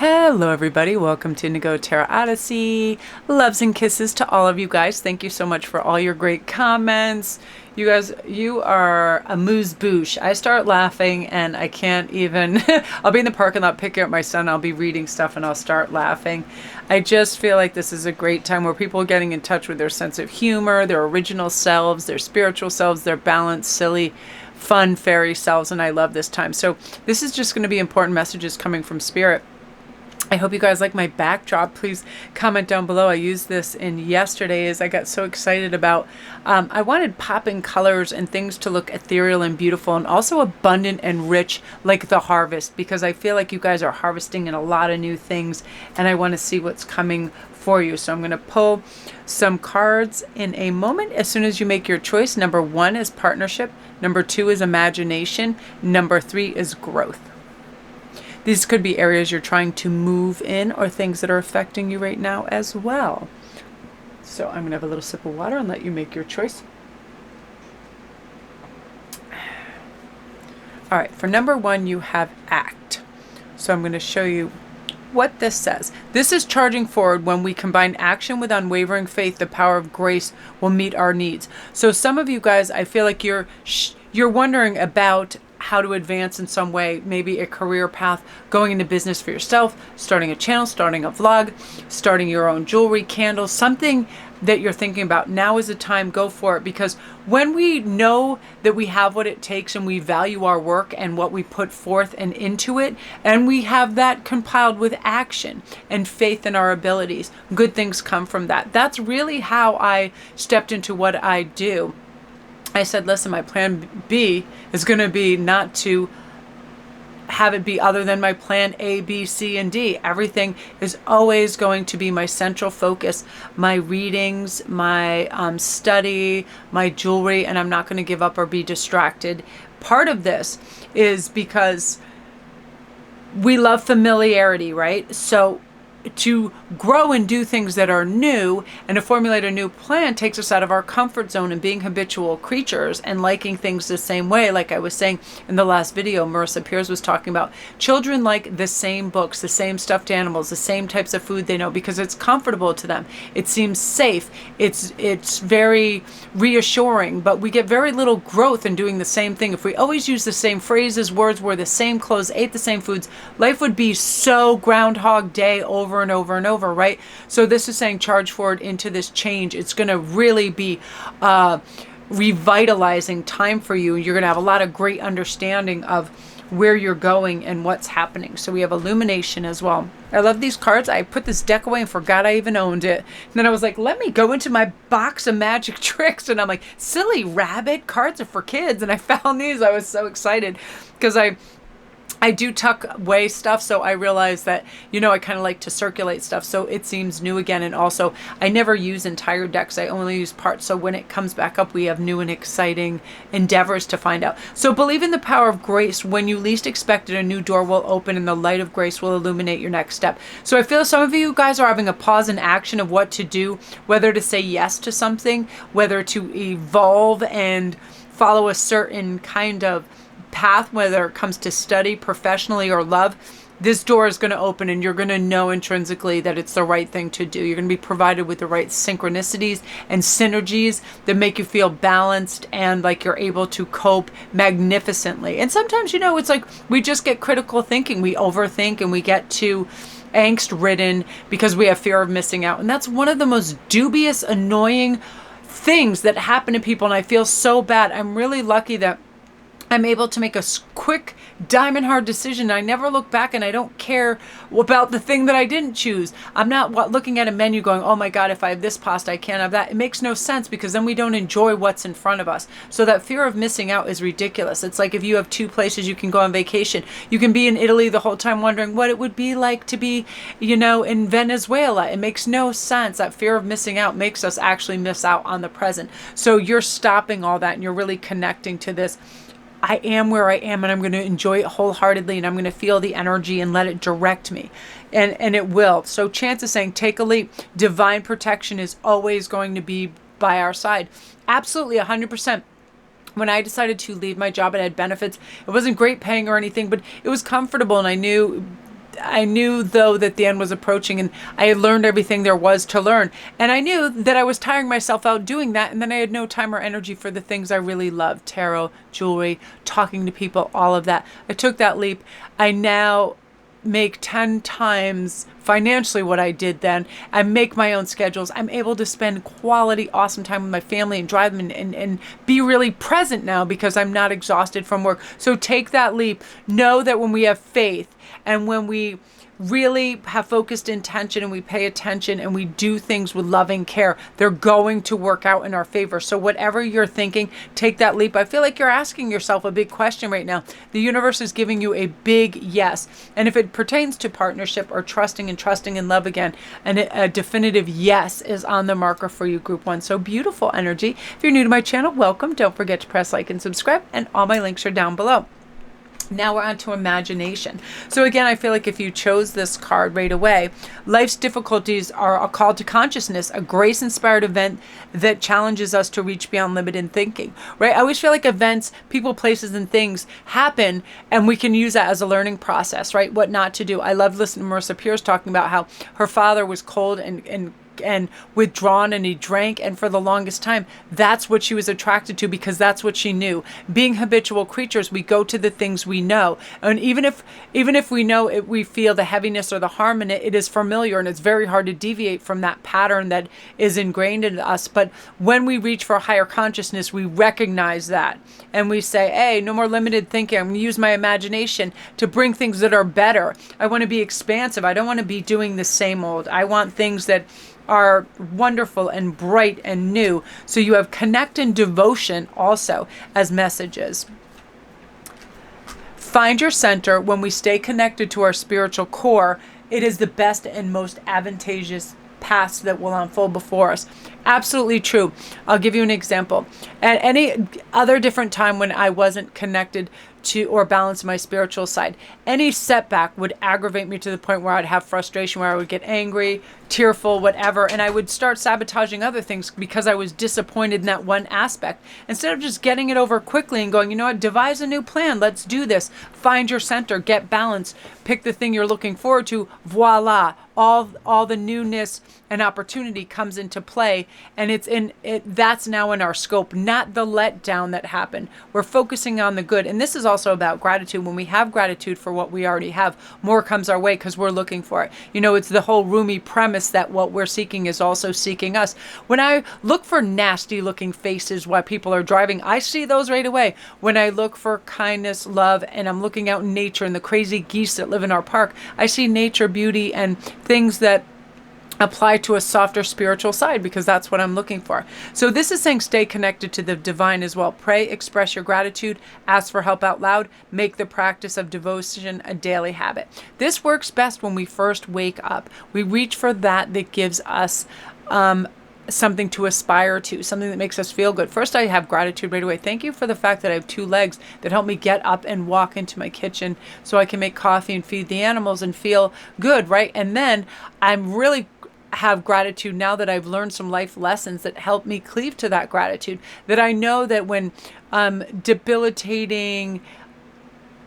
Hello everybody, welcome to Indigo Tarot Odyssey. Loves and kisses to all of you guys. Thank you so much for all your great comments. You guys, you are a moose-bouche. I start laughing and I can't even, I'll be in the parking lot picking up my son, I'll be reading stuff and I'll start laughing. I just feel like this is a great time where people are getting in touch with their sense of humor, their original selves, their spiritual selves, their balanced, silly, fun, fairy selves, and I love this time. So this is just going to be important messages coming from Spirit. I hope you guys like my backdrop. Please comment down below. I used this in yesterday's. I got so excited about, I wanted popping colors and things to look ethereal and beautiful and also abundant and rich like the harvest, because I feel like you guys are harvesting in a lot of new things and I want to see what's coming for you. So I'm going to pull some cards in a moment as soon as you make your choice. Number 1 is partnership. Number 2 is imagination. Number 3 is growth. These could be areas you're trying to move in or things that are affecting you right now as well. So I'm going to have a little sip of water and let you make your choice. All right, for number 1, you have act. So I'm going to show you what this says. This is charging forward. When we combine action with unwavering faith, the power of grace will meet our needs. So some of you guys, I feel like you're wondering about how to advance in some way, maybe a career path, going into business for yourself, starting a channel, starting a vlog, starting your own jewelry, candles, something that you're thinking about. Now is the time, go for it, because when we know that we have what it takes and we value our work and what we put forth and into it, and we have that compiled with action and faith in our abilities, good things come from that. That's really how I stepped into what I do. I said, listen, my plan B is going to be not to have it be other than my plan A, B, C, and D. Everything is always going to be my central focus, my readings, my study, my jewelry, and I'm not going to give up or be distracted. Part of this is because we love familiarity, right? So to grow and do things that are new and to formulate a new plan takes us out of our comfort zone and being habitual creatures and liking things the same way. Like I was saying in the last video, Marissa Peers was talking about children like the same books, the same stuffed animals, the same types of food they know because it's comfortable to them. It seems safe. It's very reassuring, but we get very little growth in doing the same thing. If we always use the same phrases, words, wore the same clothes, ate the same foods, life would be so Groundhog Day over and over and over, right? So this is saying charge forward into this change. It's going to really be revitalizing time for you. You're going to have a lot of great understanding of where you're going and what's happening. So we have illumination as well. I love these cards. I put this deck away and forgot I even owned it. And then I was like, let me go into my box of magic tricks. And I'm like, silly rabbit, cards are for kids. And I found these. I was so excited because I do tuck away stuff, so I realize that, you know, I kind of like to circulate stuff, so it seems new again. And also, I never use entire decks. I only use parts, so when it comes back up, we have new and exciting endeavors to find out. So believe in the power of grace. When you least expect it, a new door will open and the light of grace will illuminate your next step. So I feel some of you guys are having a pause in action of what to do, whether to say yes to something, whether to evolve and follow a certain kind of path, whether it comes to study professionally or love. This door is going to open and you're going to know intrinsically that it's the right thing to do. You're going to be provided with the right synchronicities and synergies that make you feel balanced and like you're able to cope magnificently. And sometimes, you know, it's like we just get critical thinking. We overthink and we get too angst ridden because we have fear of missing out. And that's one of the most dubious, annoying things that happen to people. And I feel so bad. I'm really lucky that I'm able to make a quick diamond hard decision. I never look back and I don't care about the thing that I didn't choose. I'm not looking at a menu going, oh my God, if I have this pasta, I can't have that. It makes no sense because then we don't enjoy what's in front of us. So that fear of missing out is ridiculous. It's like if you have 2 places you can go on vacation. You can be in Italy the whole time wondering what it would be like to be, you know, in Venezuela. It makes no sense. That fear of missing out makes us actually miss out on the present. So you're stopping all that and you're really connecting to this. I am where I am and I'm going to enjoy it wholeheartedly and I'm going to feel the energy and let it direct me. And it will. So Chance is saying, take a leap. Divine protection is always going to be by our side. Absolutely, 100%. When I decided to leave my job, it had benefits. It wasn't great paying or anything, but it was comfortable and I knew I knew though that the end was approaching, and I had learned everything there was to learn. And I knew that I was tiring myself out doing that. And then I had no time or energy for the things I really loved: tarot, jewelry, talking to people, all of that. I took that leap. I now make 10 times financially what I did then. I make my own schedules. I'm able to spend quality, awesome time with my family and drive them and be really present now because I'm not exhausted from work. So take that leap. Know that when we have faith and when we really have focused intention and we pay attention and we do things with loving care, they're going to work out in our favor. So whatever you're thinking, take that leap. I feel like you're asking yourself a big question right now. The universe is giving you a big yes. And if it pertains to partnership or trusting in love again, and a definitive yes is on the marker for you, group 1. So beautiful energy. If you're new to my channel, welcome. Don't forget to press like and subscribe, and all my links are down below. Now we're on to imagination. So again, I feel like if you chose this card right away, life's difficulties are a call to consciousness, a grace-inspired event that challenges us to reach beyond limited thinking, right? I always feel like events, people, places, and things happen, and we can use that as a learning process, right? What not to do. I love listening to Marissa Peers talking about how her father was cold and withdrawn, and he drank, and for the longest time that's what she was attracted to because that's what she knew. Being habitual creatures, we go to the things we know, and even if we know it, we feel the heaviness or the harm in it, it is familiar and it's very hard to deviate from that pattern that is ingrained in us. But when we reach for a higher consciousness, we recognize that and we say, hey, no more limited thinking. I'm going to use my imagination to bring things that are better. I want to be expansive. I don't want to be doing the same old. I want things that are wonderful and bright and new. So you have connect and devotion also as messages. Find your center. When we stay connected to our spiritual core, it is the best and most advantageous paths that will unfold before us. Absolutely true. I'll give you an example. At any other different time when I wasn't connected to or balanced my spiritual side, any setback would aggravate me to the point where I'd have frustration, where I would get angry, tearful, whatever, and I would start sabotaging other things because I was disappointed in that one aspect. Instead of just getting it over quickly and going, you know what, devise a new plan, let's do this. Find your center, get balanced, pick the thing you're looking forward to, voila, all the newness and opportunity comes into play, and that's now in our scope, not the letdown that happened. We're focusing on the good. And this is also about gratitude. When we have gratitude for what we already have, more comes our way because we're looking for it. You know, it's the whole Rumi premise that what we're seeking is also seeking us. When I look for nasty looking faces while people are driving, I see those right away. When I look for kindness, love, and I'm looking out in nature and the crazy geese that live in our park, I see nature, beauty, and things that apply to a softer spiritual side, because that's what I'm looking for. So this is saying stay connected to the divine as well. Pray, express your gratitude, ask for help out loud, make the practice of devotion a daily habit. This works best when we first wake up. We reach for that gives us something to aspire to, something that makes us feel good. First, I have gratitude right away. Thank you for the fact that I have 2 legs that help me get up and walk into my kitchen so I can make coffee and feed the animals and feel good, right? And then I'm really have gratitude now that I've learned some life lessons that help me cleave to that gratitude, that I know that when debilitating,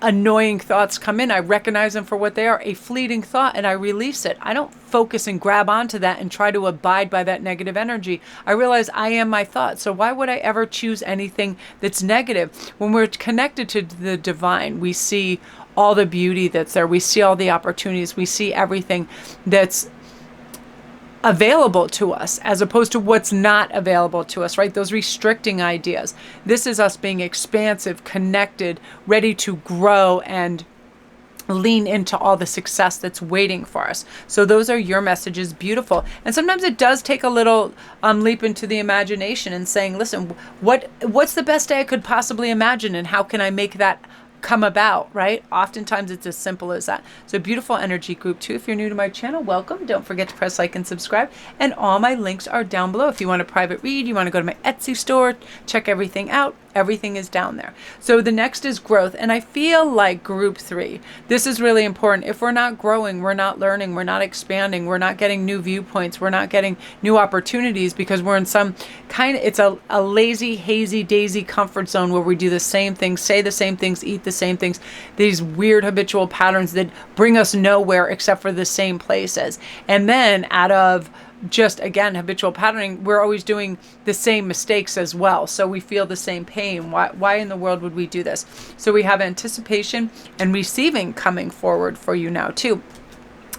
annoying thoughts come in, I recognize them for what they are, a fleeting thought, and I release it. I don't focus and grab onto that and try to abide by that negative energy. I realize I am my thoughts. So why would I ever choose anything that's negative? When we're connected to the divine, we see all the beauty that's there. We see all the opportunities. We see everything that's available to us as opposed to what's not available to us, right? Those restricting ideas. This is us being expansive, connected, ready to grow and lean into all the success that's waiting for us. So those are your messages. Beautiful. And sometimes it does take a little leap into the imagination and saying, listen, what's the best day I could possibly imagine, and how can I make that come about, right? Oftentimes it's as simple as that. So beautiful energy, group 2. If you're new to my channel, welcome. Don't forget to press like and subscribe, and all my links are down below. If you want a private read, you want to go to my Etsy store, check everything out, everything is down there. So the next is growth, and I feel like group 3, this is really important. If we're not growing, we're not learning, we're not expanding, we're not getting new viewpoints, we're not getting new opportunities, because we're in some kind of, it's a lazy, hazy, daisy comfort zone where we do the same things, say the same things, eat the same things, these weird habitual patterns that bring us nowhere except for the same places. And then out of just, again, habitual patterning, we're always doing the same mistakes as well. So we feel the same pain. Why in the world would we do this? So we have anticipation and receiving coming forward for you now too.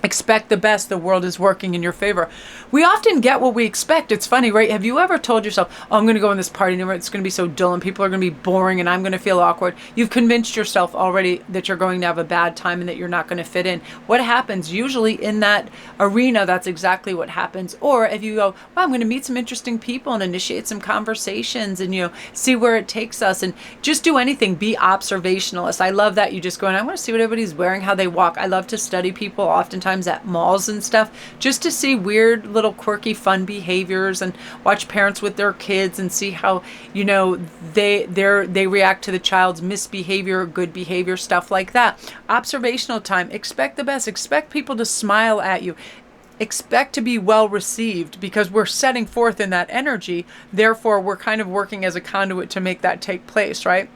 Expect the best. The world is working in your favor. We often get what we expect. It's funny, right? Have you ever told yourself, oh, I'm going to go in this party and it's going to be so dull and people are going to be boring and I'm going to feel awkward? You've convinced yourself already that you're going to have a bad time and that you're not going to fit in. What happens? Usually in that arena, that's exactly what happens. Or if you go, well, I'm going to meet some interesting people and initiate some conversations and, see where it takes us, and just do anything. Be observationalist. I love that. You just go, and I want to see what everybody's wearing, how they walk. I love to study people oftentimes at malls and stuff, just to see weird little quirky fun behaviors, and watch parents with their kids and see how they react to the child's misbehavior or good behavior, stuff like that. Observational time. Expect the best. Expect people to smile at you. Expect to be well received, because we're setting forth in that energy. Therefore, we're kind of working as a conduit to make that take place, right?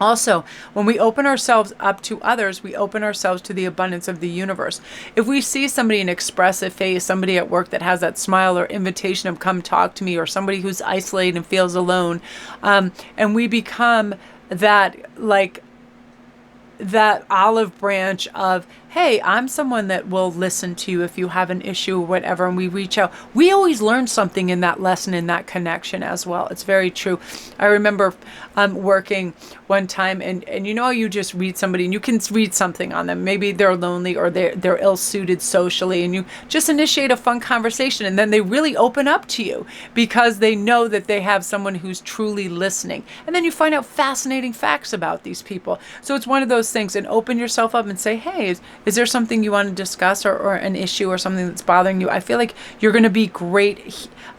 Also, when we open ourselves up to others, we open ourselves to the abundance of the universe. If we see somebody, an expressive face, somebody at work that has that smile or invitation of come talk to me, or somebody who's isolated and feels alone, and we become that olive branch of, hey, I'm someone that will listen to you if you have an issue or whatever, and we reach out. We always learn something in that lesson, in that connection as well. It's very true. I remember working one time, and you just read somebody and you can read something on them. Maybe they're lonely or they're ill-suited socially, and you just initiate a fun conversation, and then they really open up to you because they know that they have someone who's truly listening. And then you find out fascinating facts about these people. So it's one of those things, and open yourself up and say, hey, is there something you want to discuss, or an issue or something that's bothering you? I feel like you're going to be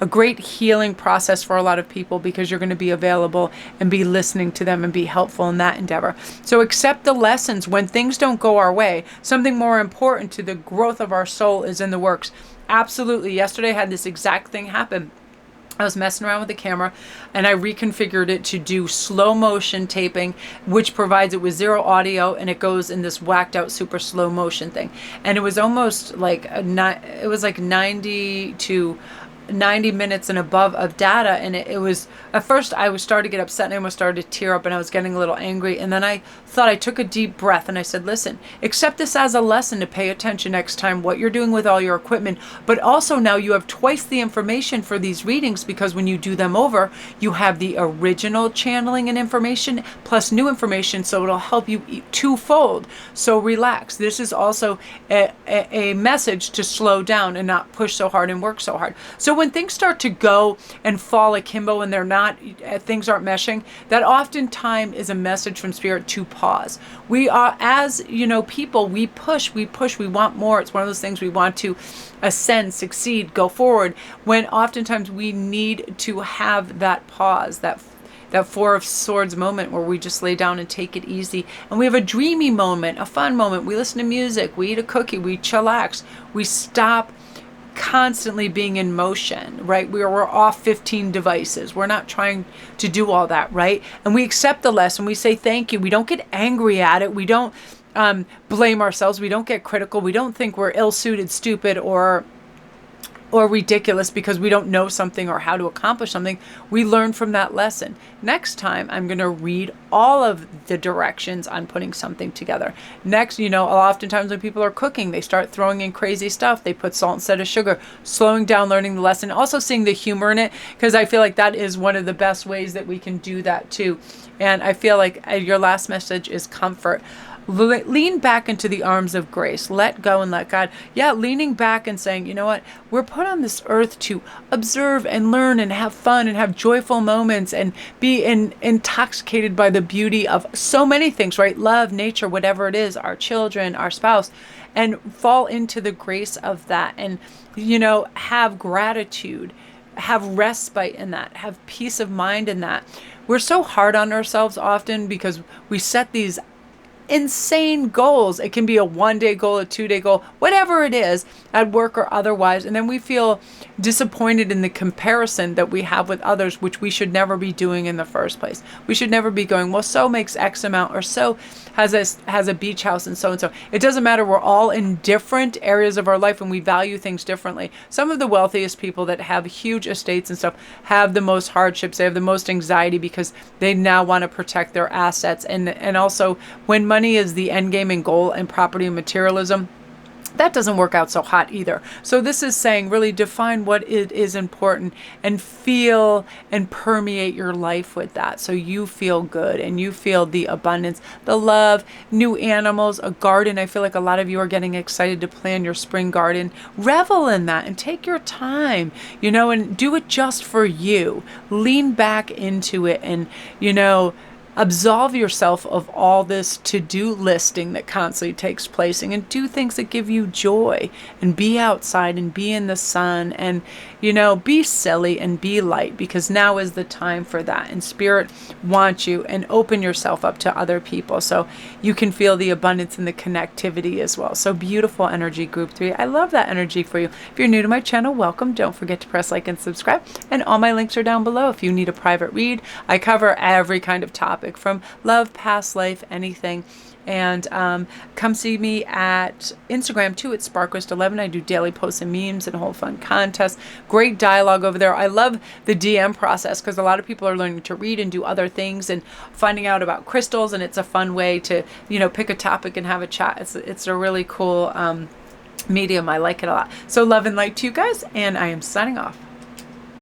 a great healing process for a lot of people, because you're going to be available and be listening to them and be helpful in that endeavor. So accept the lessons when things don't go our way. Something more important to the growth of our soul is in the works. Absolutely. Yesterday I had this exact thing happen. I was messing around with the camera and I reconfigured it to do slow motion taping, which provides it with zero audio, and it goes in this whacked out super slow motion thing. And it was almost like it was like 90 minutes and above of data, and it was, at first I was starting to get upset and I almost started to tear up and I was getting a little angry, and then I thought, I took a deep breath and I said, listen, accept this as a lesson to pay attention next time what you're doing with all your equipment, but also now you have twice the information for these readings, because when you do them over, you have the original channeling and information plus new information, so it'll help you twofold. So relax. This is also a message to slow down and not push so hard and work so hard. So when things start to go and fall akimbo and things aren't meshing, that oftentimes is a message from Spirit to pause. We are, as people, we push, we want more. It's one of those things we want to ascend, succeed, go forward, when oftentimes we need to have that pause, that Four of Swords moment where we just lay down and take it easy. And we have a dreamy moment, a fun moment. We listen to music, we eat a cookie, we chillax, we stop constantly being in motion, right? We're off 15 devices. We're not trying to do all that, right? And we accept the lesson. We say thank you. We don't get angry at it. We don't blame ourselves. We don't get critical. We don't think we're ill-suited, stupid, or ridiculous because we don't know something or how to accomplish something. We learn from that lesson. Next time, I'm going to read all of the directions on putting something together. Next, oftentimes when people are cooking, they start throwing in crazy stuff. They put salt instead of sugar. Slowing down, learning the lesson. Also seeing the humor in it, because I feel like that is one of the best ways that we can do that too. And I feel like your last message is comfort. Lean back into the arms of grace. Let go and let God. Yeah, leaning back and saying, you know what? We're put on this earth to observe and learn and have fun and have joyful moments and be intoxicated by the beauty of so many things, right? Love, nature, whatever it is, our children, our spouse, and fall into the grace of that, and, have gratitude, have respite in that, have peace of mind in that. We're so hard on ourselves often because we set these insane goals. It can be a 1-day goal, a 2-day goal, whatever it is, at work or otherwise. And then we feel disappointed in the comparison that we have with others, which we should never be doing in the first place. We should never be going, well, so makes X amount, or so has a beach house and so. It doesn't matter. We're all in different areas of our life and we value things differently. Some of the wealthiest people that have huge estates and stuff have the most hardships. They have the most anxiety because they now want to protect their assets. And also, when money is the end game and goal and property and materialism, that doesn't work out so hot either. So this is saying really define what it is important and feel and permeate your life with that. So you feel good and you feel the abundance, the love, new animals, a garden. I feel like a lot of you are getting excited to plan your spring garden. Revel in that and take your time, and do it just for you. Lean back into it and, absolve yourself of all this to-do listing that constantly takes place, and do things that give you joy, and be outside and be in the sun, and be silly and be light, because now is the time for that. And Spirit wants you, and open yourself up to other people so you can feel the abundance and the connectivity as well. So beautiful energy, group 3. I love that energy for you. If you're new to my channel, welcome. Don't forget to press like and subscribe, and all my links are down below. If you need a private read, I cover every kind of topic from love, past life, anything. And come see me at Instagram too, at Sparkwist11. I do daily posts and memes and whole fun contests. Great dialogue over there. I love the DM process because a lot of people are learning to read and do other things and finding out about crystals, and it's a fun way to pick a topic and have a chat. It's a really cool medium. I like it a lot. So love and light to you guys, and I am signing off.